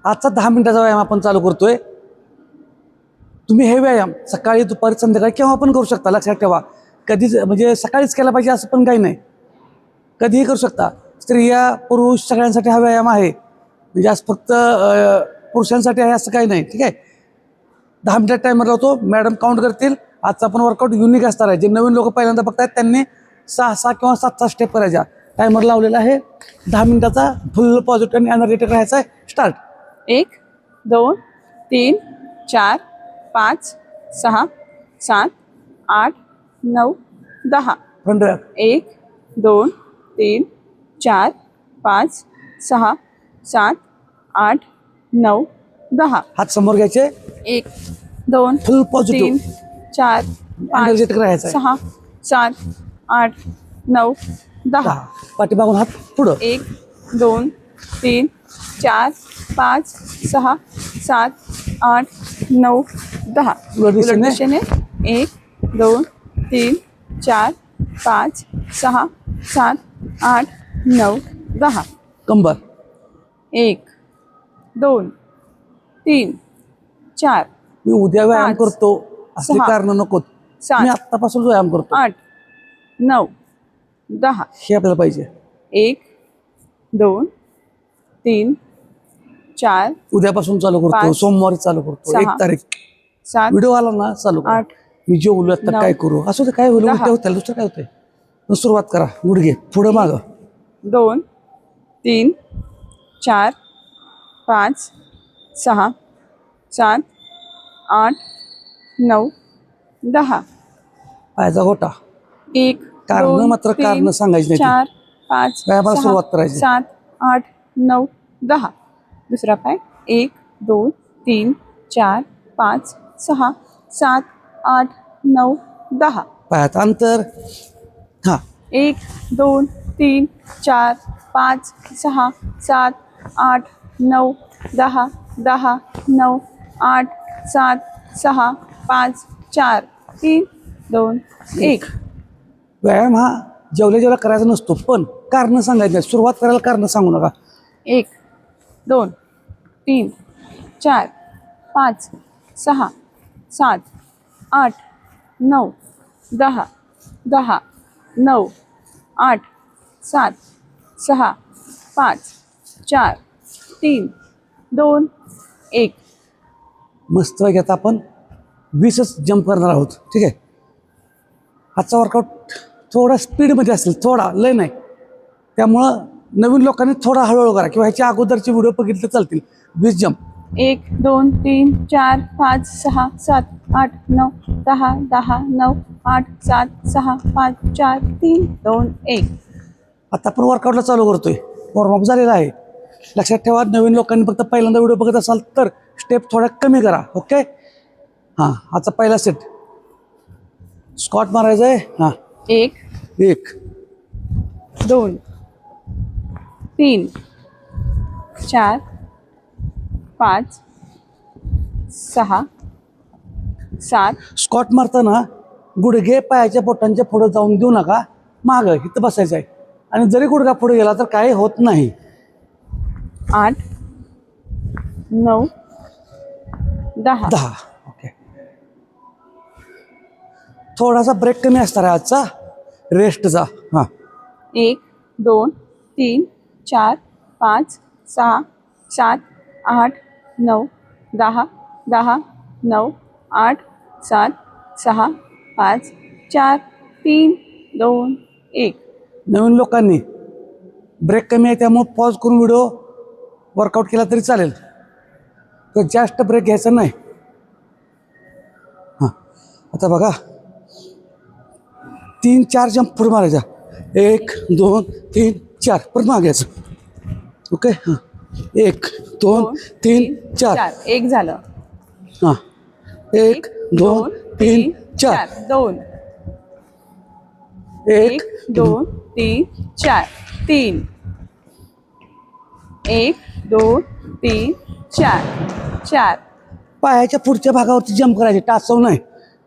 आजचा 10 मिनिटाचा व्यायाम आपण चालू करतोय. तुम्ही हे व्यायाम सकाळी दुपारी संध्याकाळी केव्हा पण करू शकता. लक्षात ठेवा, कधीच म्हणजे सकाळीच केला पाहिजे असं पण काही नाही, कधीही करू शकता. स्त्रिया पुरुष सगळ्यांसाठी हा व्यायाम आहे, म्हणजे आज फक्त पुरुषांसाठी आहे असं काही नाही. ठीक आहे, 10 मिनिटात टायमर लावतो, मॅडम काउंट करतील. आजचा पण वर्कआउट युनिक असणार आहे. जे नवीन लोक पहिल्यांदा बघतायत त्यांनी 6 किंवा 7 स्टेप करायच्या. टायमर लावलेला आहे 10 मिनिटाचा. फुल पॉझिटिव्ह आणि एनर्जेटिक राहायचा आहे. स्टार्ट. 1 2 3 4 5 6 7 8 9 10. Front back. 1 2 3 4 5 6 7 8 9 10. हात समोर घ्यायचे. 1 2 फुल पॉझिटिव्ह 3 4 5 एनर्जेटिक राहायचं आहे. 6 7 8 9 10. पाठीमागून हात पुढं. 1 2 3 4 5 6 7 8 9 10. उलट दिशेने. उलट दिशेने. 1 2 3 4 5 6 7 8 9 10. कंबर. 1 2 3 4 मी उद्या व्यायाम 5, करतो असली 6, कारण नको. 7, मी आत्तापासून व्यायाम करतो 8 9 10. हे आपल्याला पाहिजे. 1 2 3 4 उद्यापासून चालू करतो, 5, सोमवारी चालू करतो. 6, 1 तारीख 7 व्हिडिओ आला ना चालू करा. 8 मी जे बोलू आता 9, काय करू असं ते काय होईल 10. उलट्या होत्या, दुसरं काय होतंय. मग सुरुवात करा. गुडघे पुढं मागं. 2 3 4 5 6 7 8 9 10. पायाचा गोटा. 1 कारणं मात्र कारणं सांगायची नाही ती. 4 5 व्यायामाला 6 सुरुवात करायची. 7 8 9 10. दुसरा पाय. 1 2 3 4 5 6 7 8 9 10. पायात अंतर. हा 1 2 3 4 5 6 7 8 9 10 10 9 8 7 6 5 4 3 2 1. व्यायाम हा जेवल्या जेवल्या करायचा नसतो, पण कारणं सांगायची नाही. सुरुवात करायला कारणं सांगू नका. 1 2 3 4 5 6 7 8 9 10 10 9 8 7 6 5 4 3 2 1. मस्त पैकी आता आपण 20च जंप करणार आहोत. ठीक आहे, आजचा वर्कआउट थोडा स्पीडमध्ये असेल, थोडा लय नाही. त्यामुळं नवीन लोकांनी थोडा हळूहळू करा किंवा ह्याच्या अगोदरचे व्हिडिओ बघितले चालतील. 20 जंप. 1 2 3 4 5 6 7 8 9 10 10 9 8 7 6 5 4 3 2 1. आता आपण वर्कआउटला चालू करतोय. वॉर्मअप झालेला आहे. लक्षात ठेवा, नवीन लोकांनी फक्त पहिल्यांदा व्हिडिओ बघत असाल तर स्टेप थोडा कमी करा. ओके. हां, आजचा पहिला सेट स्क्वॉट मारायचा आहे. हां 1 1 2 3 4 5 6 7. स्क्वॉट मारताना गुडघे पायाच्या बोटांच्या पुढे जाऊन देऊ नका. मागं इथं बसायचं आहे. आणि जरी गुडघा पुढे गेला तर काही होत नाही. 8 9 10. 10. ओके. थोडासा ब्रेक कमी असणार आहे आजचा, रेस्टचा. हां 1 2 3 4 5 6 7 8 9 10 10 9 8 7 6 5 4 3 2 1. नवीन लोकांनी ब्रेक कमी आहे त्यामुळे पॉज करून व्हिडिओ वर्कआउट केला तरी चालेल, तर जास्त ब्रेक घ्यायचा नाही. हां आता बघा 3 4 जंप पुढे मारायचा. 1 2 3 4 परत मागायचं. ओके. हां 1 2 3 4. 1 झालं. हां 1 2 3 4. 2 1 2 3 4 3 1 2 3 4 4. पायाच्या पुढच्या भागावरती जंप करायचे, टाचव नाही.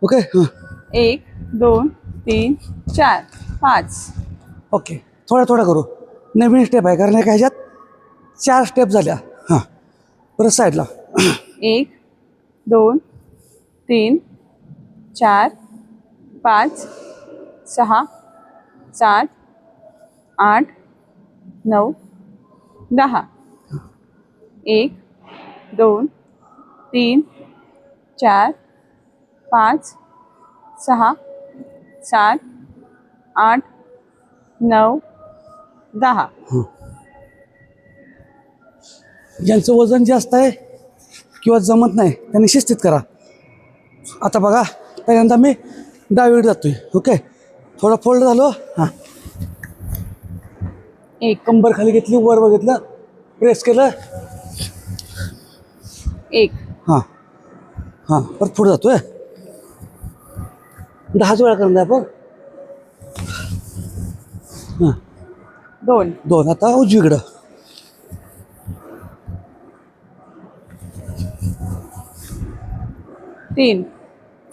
ओके. हां 1 2 3 4 5. ओके. थोडा थोडा करू. नवीन स्टेप आहे कारण एका ह्याच्यात 4 स्टेप झाल्या. हां परत साईडला. 1 2 3 4 5 6 7 8 9 10. 1 2 3 4 5 6 7 8 9 10. ज्यांचं वजन जास्त आहे किंवा जमत नाही त्यांनी शिस्तीत करा. आता बघा, पहिल्यांदा मी डावीकडे जातोय. ओके, थोडं फोल्ड झालो. हां, 1 कंबर खाली घेतली, वर बघितलं, प्रेस केलं. 1 हां हां, परत पुढे जातोय. 10 वेळा करून द्या आपण. हां, 2 2. आता उजवीकडं. 3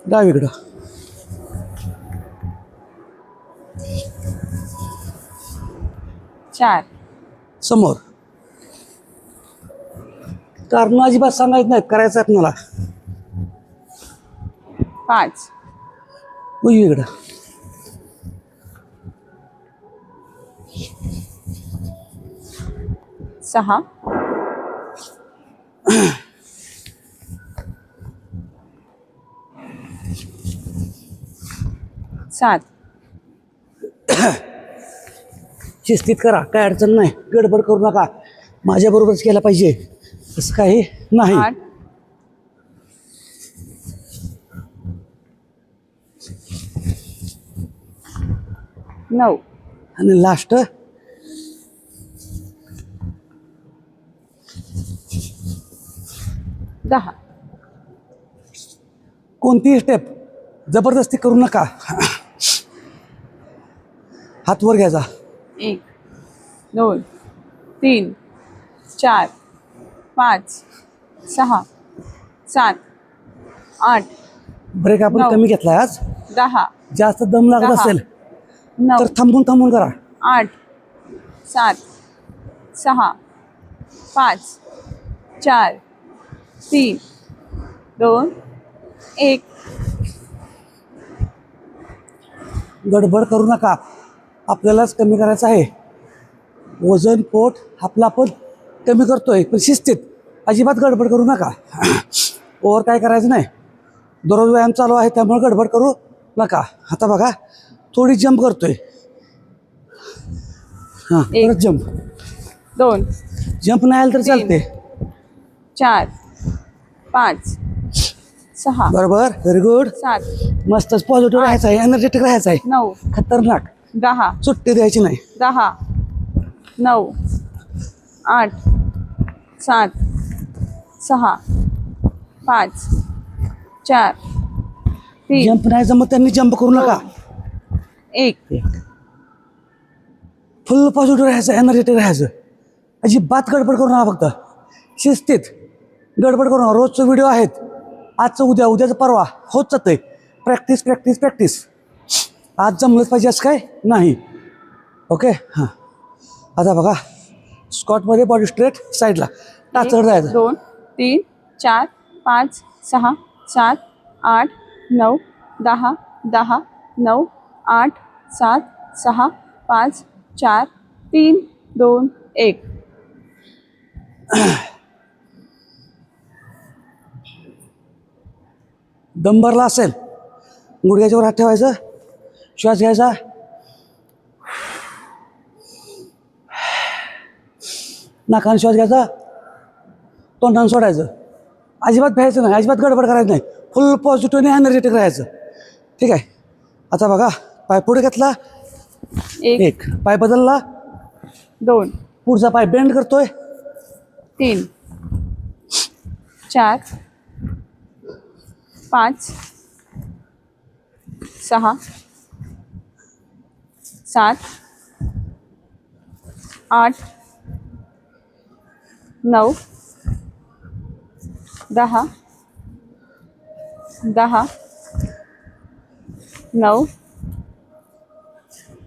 डावीकडं. 4 समोर. कारण अजिबात सांगायचं नाहीत, करायचं आहे मला. 5 उजवीकडं. 6 7 शिस्तीत करा, काय अडचण नाही. गडबड करू नका. माझ्याबरोबरच केलं पाहिजे असं काही नाही. 8 9 आणि लास्ट 10. कोणतीही स्टेप जबरदस्ती करू नका. हात वर घ्यायचा. 1 2 3 4 5 6 7 8 ब्रेक आपण 9 कमी घेतलाय आज. 10 जास्त दम लागत 10 असेल 9 तर थांबून करा. 8 7 6 5 4 3 2 1. गडबड करू नका. आपल्यालाच कमी करायचं आहे. वजन पोट आपलं आपण कमी करतोय, पण शिस्तीत. अजिबात गडबड करू नका. ओव्हर काय करायचं नाही. दररोज व्यायाम चालू आहे, त्यामुळे गडबड करू नका. आता बघा, थोडी जंप करतोय. हां, एक. परत जंप. 2 जंप नाही आलं तर चालते. 4 5 6 बरोबर, व्हेरी गुड. 7 मस्तच पॉझिटिव्ह राहायचं आहे, एनर्जेटिक राहायचं आहे. 9 खतरनाक. 10 सुट्टी द्यायची नाही. 10 9 8 7 6 5 4 3 जंप नाही जमत त्यांनी जंप करू नका. 1. फुल पॉझिटिव्ह राहायचं, एनर्जेटिक राहायचं. अजिबात गडबड करू नका. फक्त शिस्तीत. गडबड करू नका. रोजचं व्हिडिओ आहेत, आजचं उद्या, उद्याचं परवा होत जातंय. Practice practice practice. आज जमलंच पाहिजे असं काय नाही. ओके, हां. आता बघा, स्कॉटमध्ये बॉडी स्ट्रेट, साईडला टाचर जायचं. 2 3 4 5 6 7 8 9 10 10 9 8 7 6 5 4 3 2 1. दम भरला असेल, गुडघ्याच्यावर हात ठेवायचं, श्वास घ्यायचा. नाकाने श्वास घ्यायचा, तोंडाने सोडायचं. अजिबात भ्यायचं नाही, अजिबात गडबड करायचं नाही. फुल पॉझिटिव्ह आणि एनर्जेटिक राहायचं. ठीक आहे. आता बघा, पाय पुढे घेतला, 1 1 पाय बदलला, 2 पुढचा पाय बेंड करतोय, 3 4 5 6 7 8 9 10 10 9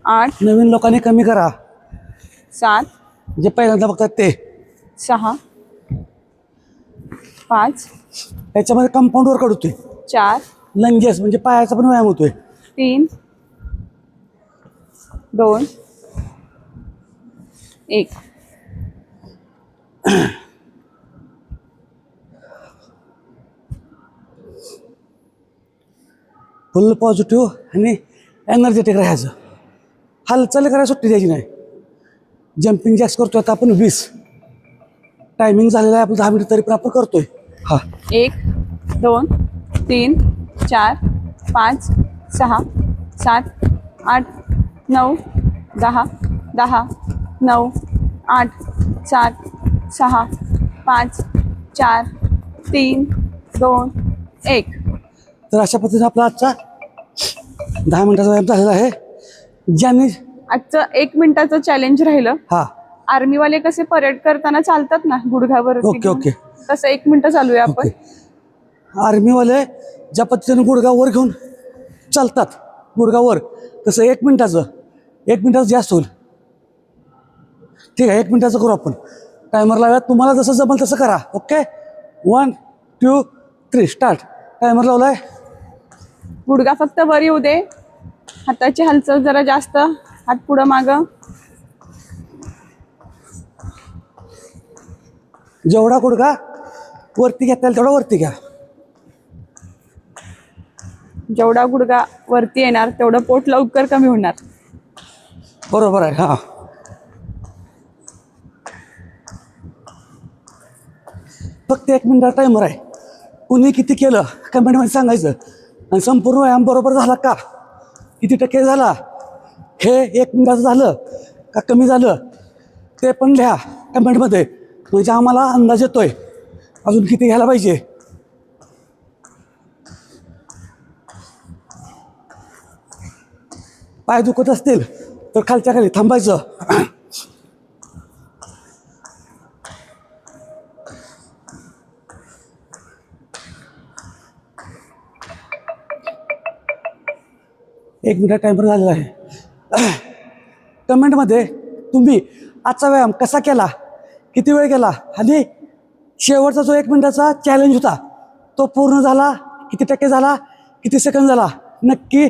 8 नवीन लोकांनी कमी करा. 7 जे पहिल्यांदा बघतात ते. 6 5 याच्यामध्ये कंपाऊंड वर्कआउट होतोय. 4 लंजेस म्हणजे पायाचा पण व्यायाम होतोय. 3 2 1. फुल पॉझिटिव्ह आणि एनर्जेटिक राहायचं. हालचाल करायला सुट्टी द्यायची नाही. जम्पिंग जॅक्स करतोय आता आपण 20. टायमिंग झालेला आहे आपण 10 मिनिट तरी पण आपण करतोय. हा 1 2 3 4 5 6 7 8 9 10 10 9 8 7 6 5 4 3 2 1. तर अशा पद्धतीने आपला आजचा 10 मिनिटाचा व्यायाम झालेला आहे. ज्यांनी आजचं 1 मिनिटाचं चॅलेंज राहिलं. हा आर्मीवाले कसे परेड करताना चालतात ना गुडघ्यावरती ओके, घेऊन, ओके. तसं 1 मिनिट चालूया आपण. आर्मीवाले ज्या पद्धतीने गुडघावर घेऊन चालतात गुडघावर, तसं 1 मिनिटाचं जास्त होईल. ठीक आहे, 1 मिनिटाचं करू आपण. टायमर लावूयात. तुम्हाला जसं जमेल तसं करा. Okay 1 2 3 start. टायमर लावलाय. गुडघा फक्त वर येऊ दे. हाताची हालचाल जरा जास्त, हात पुढं मागं. जेवढा गुडघा वरती घेता येईल तेवढा वरती घ्या. जेवढा गुडघा वरती येणार तेवढं पोट लवकर कमी होणार. बरोबर आहे. हां फक्त 1 मिनिटाचा टायमर आहे. कुणी किती केलं कमेंटमध्ये सांगायचं. आणि संपूर्ण व्यायाम बरोबर झाला का, किती टक्के झाला, हे 1 मिनिटाचं झालं का कमी झालं ते पण लिहा कमेंटमध्ये. म्हणजे आम्हाला अंदाज येतोय अजून किती घ्यायला पाहिजे. पाय दुखत असतील तर खालच्या खाली थांबायचं. एक मिनिट टायमर झालेला आहे. कमेंटमध्ये तुम्ही आजचा व्यायाम कसा केला, किती वेळ केला आणि शेवटचा जो 1 मिनिटाचा चॅलेंज होता तो पूर्ण झाला, किती टक्के झाला, किती सेकंद झाला, नक्की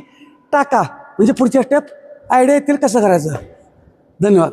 टाका. म्हणजे पुढच्या स्टेप आयडिया येतील कसं करायचं. धन्यवाद.